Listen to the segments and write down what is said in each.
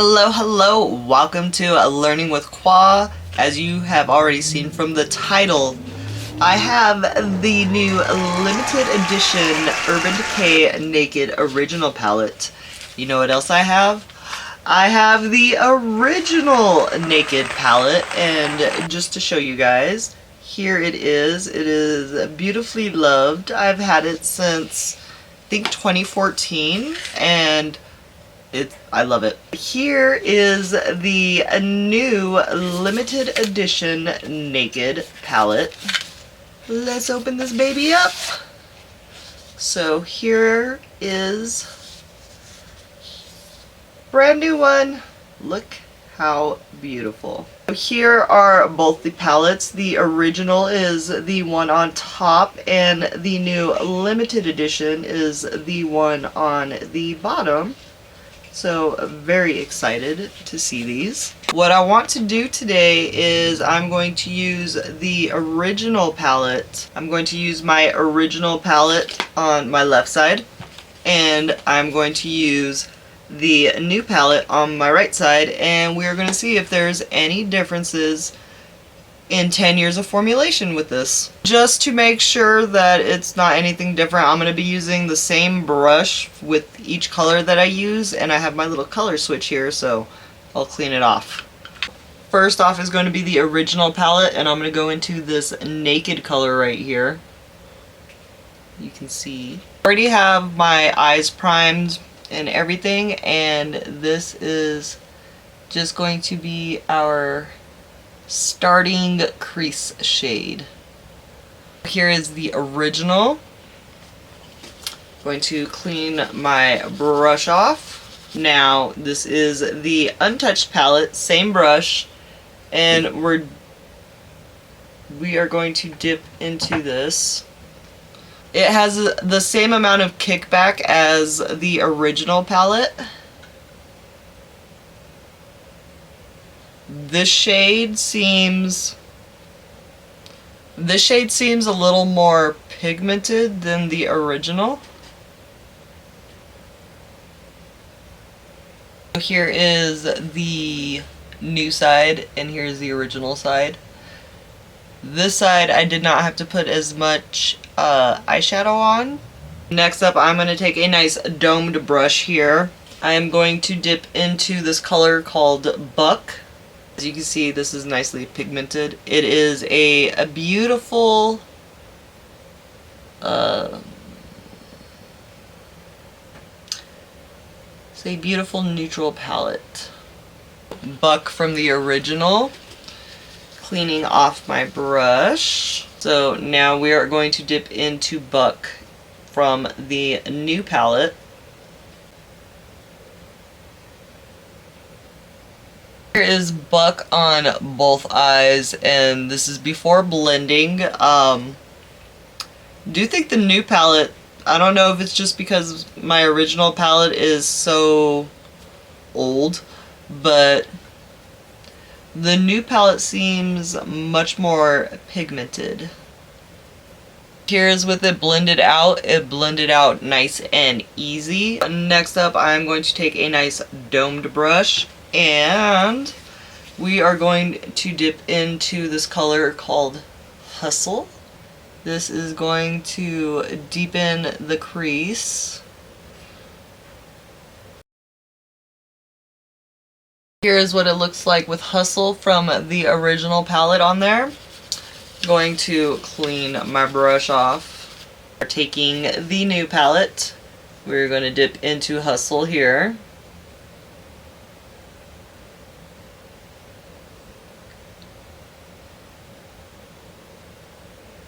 Hello, welcome to Learning with Qua. As you have already seen from the title, I have the new limited edition Urban Decay Naked Original Palette. You know what else I have? I have the original Naked palette, and just to show you guys, here it is. It is beautifully loved. I've had it since, I think, 2014, and I love it. Here is the new limited edition Naked palette. Let's open this baby up. So here is brand new one. Look how beautiful. Here are both the palettes. The original is the one on top, and the new limited edition is the one on the bottom. So very excited to see these. What I want to do today is I'm going to use the original palette. I'm going to use my original palette on my left side, and I'm going to use the new palette on my right side, and we're going to see if there's any differences in 10 years of formulation with this. Just to make sure that it's not anything different, I'm going to be using the same brush with each color that I use, and I have my little color switch here, so I'll clean it off. First off is going to be the original palette, and I'm going to go into this naked color right here. You can see. I already have my eyes primed and everything, and this is just going to be our starting crease shade. Here is the original. I'm going to clean my brush off. Now this is the untouched palette, same brush, and we are going to dip into this. It has the same amount of kickback as the original palette. This shade seems a little more pigmented than the original. Here is the new side, and here's the original side. This side I did not have to put as much eyeshadow on. Next up, I'm going to take a nice domed brush here. I am going to dip into this color called Buck. As you can see, this is nicely pigmented. It is a beautiful it's a beautiful neutral palette. Buck from the original. Cleaning off my brush. So now we are going to dip into Buck from the new palette. Here is Buck on both eyes, and this is before blending. Do think the new palette, I don't know if it's just because my original palette is so old, but the new palette seems much more pigmented. Here's with it blended out. It blended out nice and easy. Next up, I'm going to take a nice domed brush, and we are going to dip into this color called Hustle. This is going to deepen the crease. Here's what it looks like with Hustle from the original palette on there. Going to clean my brush off. We're taking the new palette. We're going to dip into Hustle here.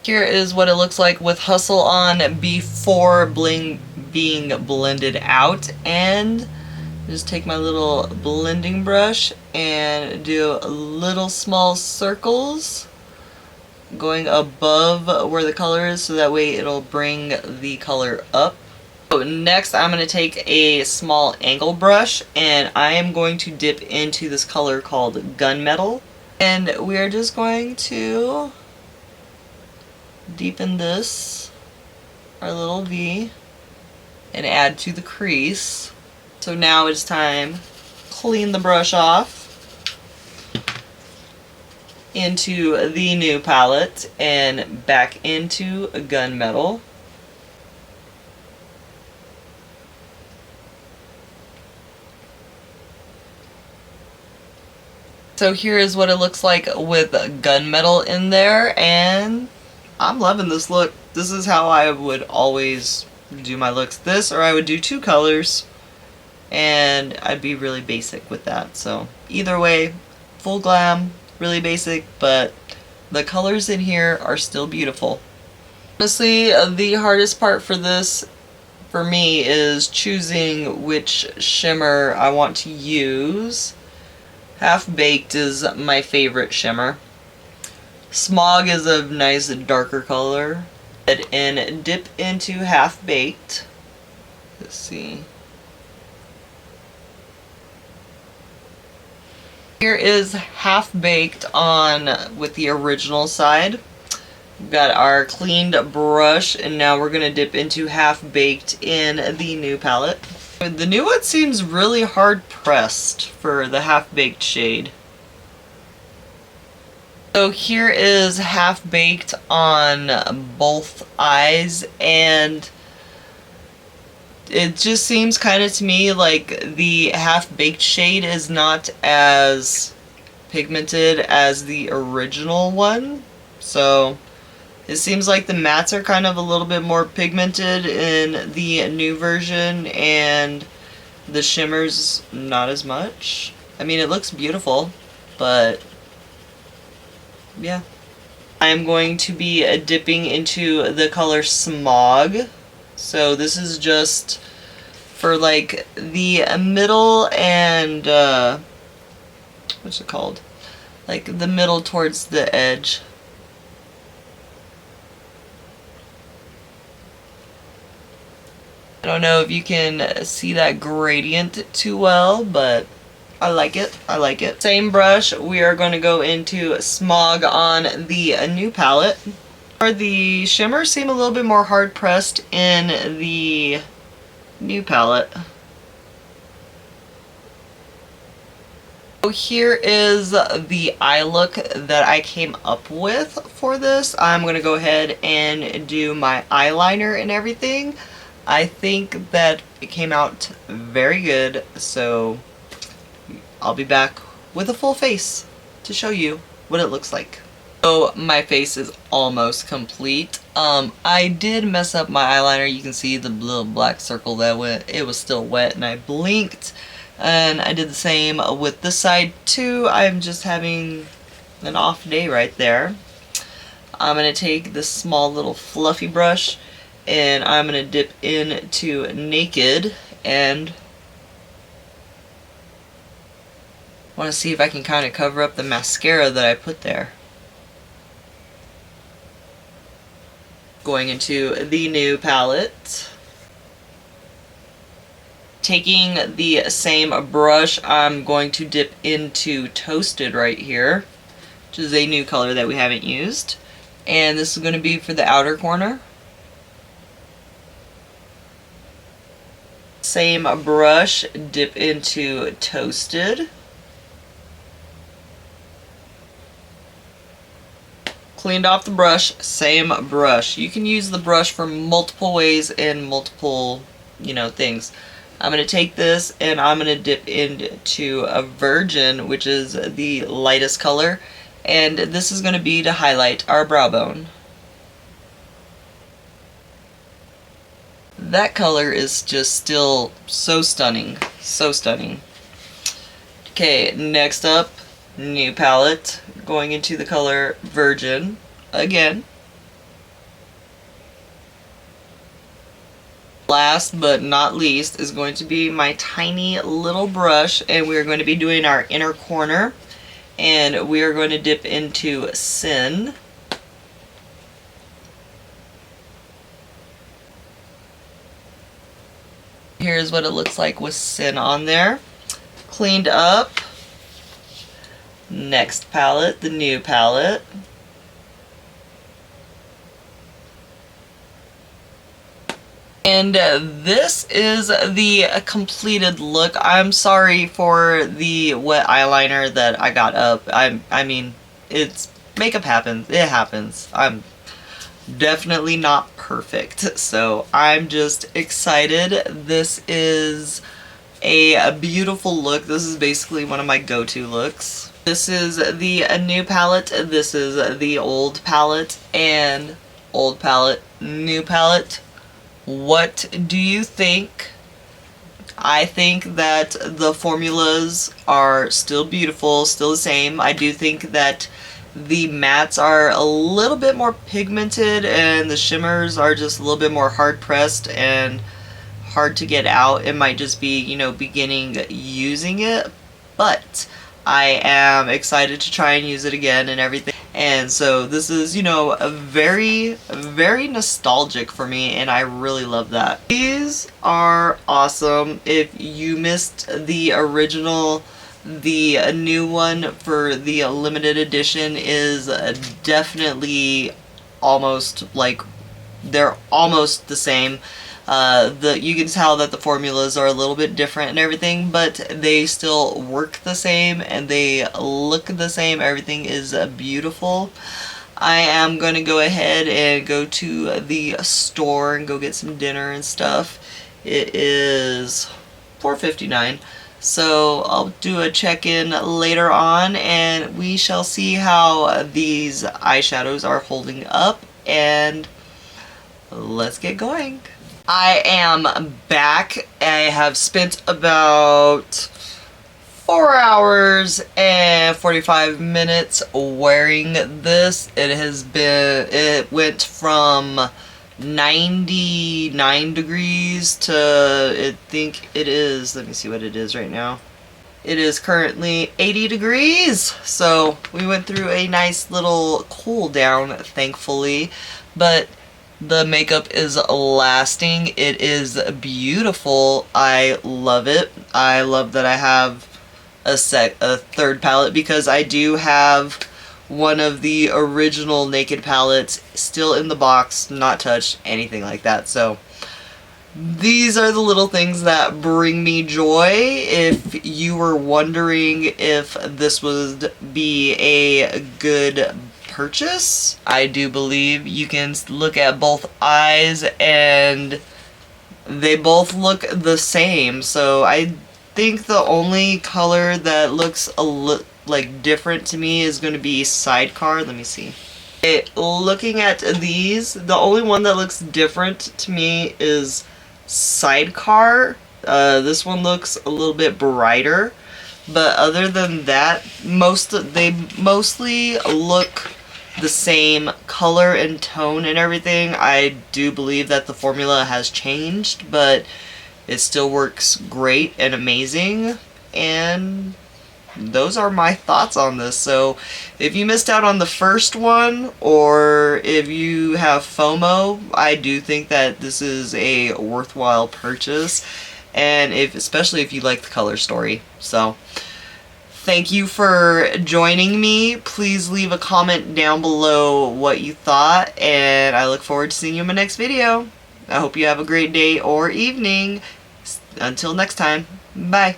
Here is what it looks like with Hustle on before being blended out, and just take my little blending brush and do little small circles going above where the color is, so that way it'll bring the color up. So next I'm going to take a small angle brush, and I am going to dip into this color called Gunmetal, and we're just going to deepen this, our little V, and add to the crease. So now it's time clean the brush off into the new palette and back into gunmetal. So here is what it looks like with gunmetal in there, and I'm loving this look. This is how I would always do my looks. This, or I would do 2 colors, and I'd be really basic with that. So either way, full glam, really basic, but the colors in here are still beautiful. Honestly, the hardest part for this, for me, is choosing which shimmer I want to use. Half Baked is my favorite shimmer. Smog is a nice darker color. And dip into Half Baked. Let's see. Here is Half Baked on with the original side. We've got our cleaned brush, and now we're going to dip into Half Baked in the new palette. The new one seems really hard pressed for the Half Baked shade. So here is Half Baked on both eyes, and it just seems kind of to me like the Half Baked shade is not as pigmented as the original one. So it seems like the mattes are kind of a little bit more pigmented in the new version, and the shimmers not as much. I mean, it looks beautiful, but yeah. I'm going to be dipping into the color Smog. So this is just for like the middle and what's it called? Like the middle towards the edge. I don't know if you can see that gradient too well, but I like it. I like it. Same brush, we are going to go into Smog on the new palette. The shimmers seem a little bit more hard pressed in the new palette. So here is the eye look that I came up with for this. I'm going to go ahead and do my eyeliner and everything. I think that it came out very good, so I'll be back with a full face to show you what it looks like. So my face is almost complete. I did mess up my eyeliner. You can see the little black circle that went. It was still wet and I blinked. And I did the same with this side too. I'm just having an off day right there. I'm going to take this small little fluffy brush and I'm going to dip into Naked and want to see if I can kind of cover up the mascara that I put there. Going into the new palette. Taking the same brush, I'm going to dip into Toasted right here, which is a new color that we haven't used. And this is going to be for the outer corner. Same brush, dip into Toasted. Cleaned off the brush, same brush. You can use the brush for multiple ways and multiple, things. I'm going to take this and I'm going to dip into a Virgin, which is the lightest color. And this is going to be to highlight our brow bone. That color is just still so stunning. So stunning. Okay, next up, new palette. Going into the color Virgin again. Last but not least is going to be my tiny little brush, and we're going to be doing our inner corner, and we are going to dip into Sin. Here's what it looks like with Sin on there. Cleaned up. Next palette, the new palette. And this is the completed look. I'm sorry for the wet eyeliner that I got up. I mean, it's makeup happens. It happens. I'm definitely not perfect, so I'm just excited. This is a beautiful look. This is basically one of my go-to looks. This is the new palette. This is the old palette, and old palette, new palette. What do you think? I think that the formulas are still beautiful, still the same. I do think that the mattes are a little bit more pigmented and the shimmers are just a little bit more hard pressed and hard to get out. It might just be, you know, beginning using it, but I am excited to try and use it again and everything. And so this is, you know, a very nostalgic for me, and I really love that. These are awesome. If you missed the original, the new one for the limited edition is definitely almost like, they're almost the same. You can tell that the formulas are a little bit different and everything, but they still work the same and they look the same. Everything is beautiful. I am going to go ahead and go to the store and go get some dinner and stuff. It is $4.59. So I'll do a check-in later on and we shall see how these eyeshadows are holding up, and let's get going. I am back. I have spent about 4 hours and 45 minutes wearing this. It went from 99 degrees to, I think it is, let me see what it is right now. It is currently 80 degrees. So we went through a nice little cool down, thankfully, but the makeup is lasting. It is beautiful. I love it. I love that I have a third palette, because I do have one of the original Naked palettes still in the box, not touched, anything like that. So these are the little things that bring me joy. If you were wondering if this would be a good purchase, I do believe you can look at both eyes and they both look the same. So I think the only color that looks a little like different to me is going to be Sidecar. Let me see. Looking at these, the only one that looks different to me is Sidecar. This one looks a little bit brighter, but other than that, they mostly look the same color and tone and everything. I do believe that the formula has changed, but it still works great and amazing, and those are my thoughts on this. So if you missed out on the first one, or if you have FOMO, I do think that this is a worthwhile purchase, and especially if you like the color story. So thank you for joining me. Please leave a comment down below what you thought, and I look forward to seeing you in my next video. I hope you have a great day or evening. Until next time, bye.